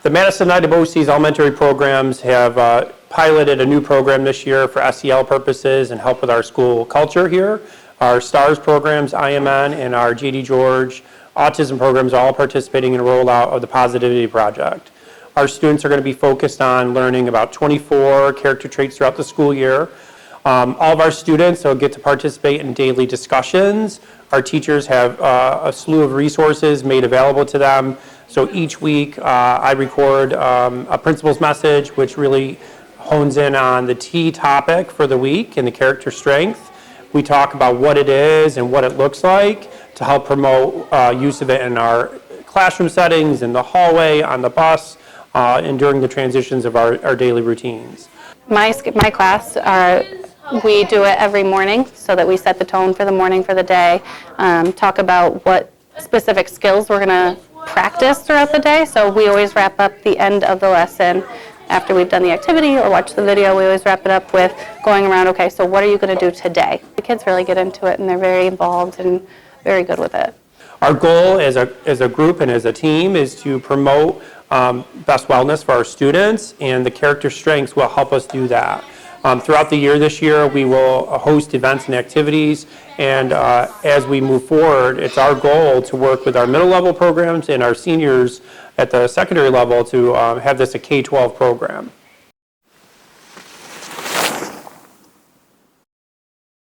The Madison Nidabosis elementary programs have piloted a new program this year for SEL purposes and help with our school culture here. Our STARS programs, IMN, and our J.D. George autism programs are all participating in a rollout of the Positivity Project. Our students are going to be focused on learning about 24 character traits throughout the school year. All of our students will get to participate in daily discussions. Our teachers have a slew of resources made available to them. So each week I record a principal's message, which really hones in on the T topic for the week and the character strength. We talk about what it is and what it looks like to help promote use of it in our classroom settings, in the hallway, on the bus, and during the transitions of our daily routines. My class, we do it every morning so that we set the tone for the morning, for the day, talk about what specific skills we're going to practice throughout the day. So we always wrap up the end of the lesson after we've done the activity or watched the video. We always wrap it up with going around, okay, so what are you going to do today? The kids really get into it and they're very involved and very good with it. Our goal as a group and as a team is to promote best wellness for our students, and the character strengths will help us do that. Throughout the year this year, we will host events and activities, and as we move forward, it's our goal to work with our middle level programs and our seniors at the secondary level to have this a K-12 program.